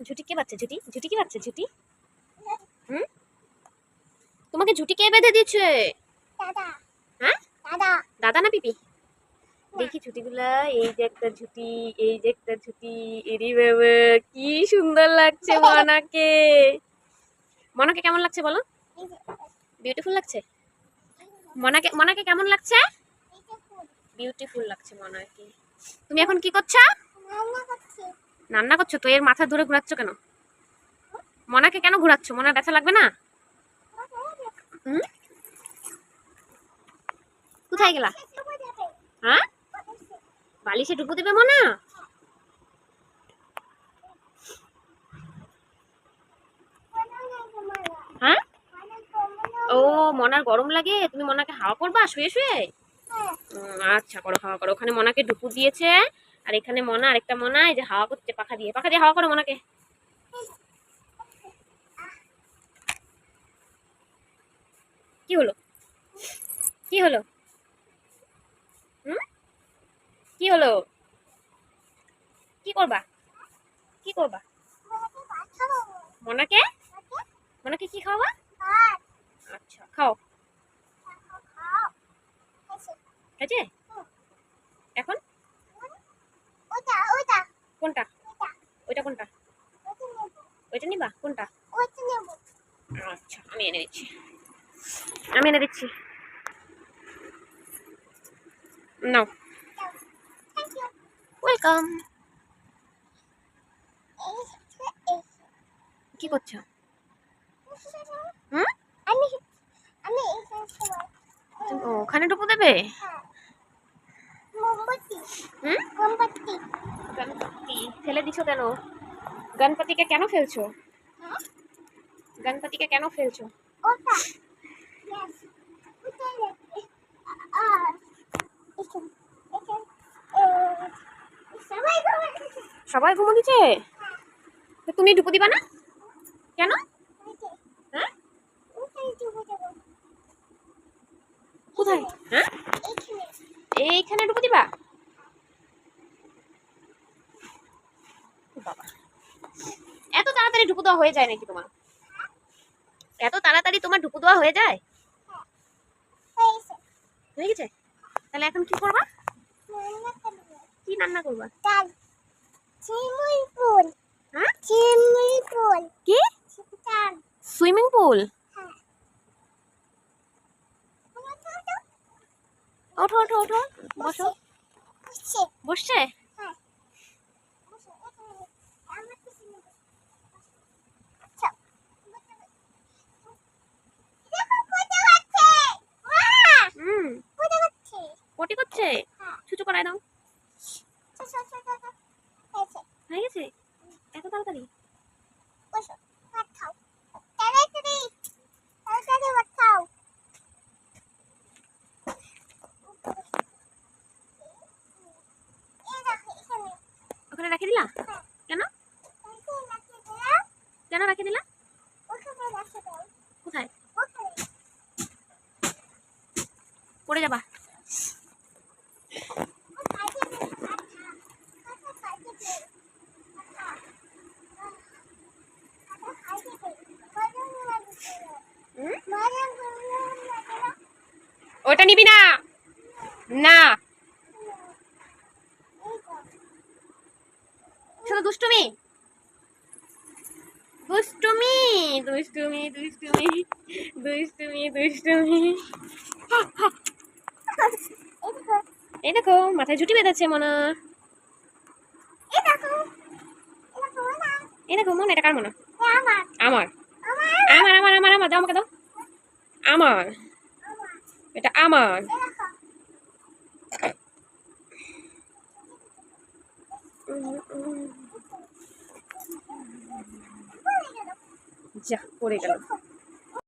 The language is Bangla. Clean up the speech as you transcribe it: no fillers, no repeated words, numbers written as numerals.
ঝুটি কে বাচ্চা? ঝুটি ঝুটি কি বাচ্চা? ঝুটি হুম, তোমাকে ঝুটি কে বেঁধে দিচ্ছে? দাদা। হ্যাঁ, দাদা। দাদা না পিপি? দেখি ঝুটিগুলা। এই যে একটা ঝুটি, এই যে একটা ঝুটি। এরি বাবা, কি সুন্দর লাগছে মনাকে। মনাকে কেমন লাগছে বলো? বিউটিফুল লাগছে। মনাকে মনাকে কেমন লাগছে? বিউটিফুল লাগছে মনাকে। তুমি এখন কি করছো? রান্না করছো তো? এর মাথা ধরে ঘোরাচ্ছ কেন? মনাকে কেন ঘোরাচ্ছ? মনার ব্যথা লাগবে না? হুম, কোথায় গেলা? হ্যাঁ, বালিশে ডুবো দেবে মনা? হ্যাঁ, ও মনার গরম লাগে, তুমি মনাকে হাওয়া করবা শুয়ে শুয়ে? আচ্ছা করো, হাওয়া করো। ওখানে মনাকে ডুবু দিয়েছে, আর এখানে মনা, আরেকটা মনা এই যে হাওয়া করছে পাখা দিয়ে। পাখা দিয়ে হাওয়া করো মনাকে। কি হলো? কি হলো? হুম, কি হলো? কি করবা? কি করবা মনাকে? মনাকে কি খাওয়াবা? আচ্ছা খাও। আছে এখন? কোনটা? ওইটা কোনটা? ওইটা নিবা? কোনটা? আচ্ছা আমি এনে দিচ্ছি, আমি এনে দিচ্ছি। নাও। ওয়েলকাম। কি করছো? হুম, ওখানে ডুবো দেবে? হুম, গণপতি ফেলে দিছো কেন? গণপতিকে কেন ফেলছো? গণপতিকে কেন ফেলছো? সবাই ঘুমো দিচ্ছে, তুমি ডুবো দিবা না কেন? হ্যাঁ, কোথায়? হ্যাঁ, এইখানে ডুবো দিবা? বাবা, এত তাড়াতাড়ি ডুবো দেওয়া হয়ে যায় নাকি তোমার? এত তাড়াতাড়ি তোমার ডুবো দেওয়া হয়ে যায়? হয়ে গেছে? তাহলে এখন কি করবা? কি রান্না করবা? হ্যাঁ, কি সুইমিং পুল? ওঠো ওঠো ওঠো, বসো। বসছে? হুম, পটি করছে? ছুচু করায় দাও। হয়ে গেছে? এত তাড়াতাড়ি? ওখানে রেখে দিলা কেন? কেন রেখে দিলা? কোথায়? পড়ে যাবা। ওটা নিবি না? না, শুধু দুষ্টুমি দুষ্টুমি দুষ্টুমি দুষ্টুমি দুষ্টুমি দুষ্টুমি। এই দেখো মাথায় ঝুটি বেঁধেছে মনা। এই দেখো মন, এটা কার মনা? আমার আমার আমার আমার আমার দাও, আমাকে দাও। আমার, এটা আমার। যা পড়ে গেল।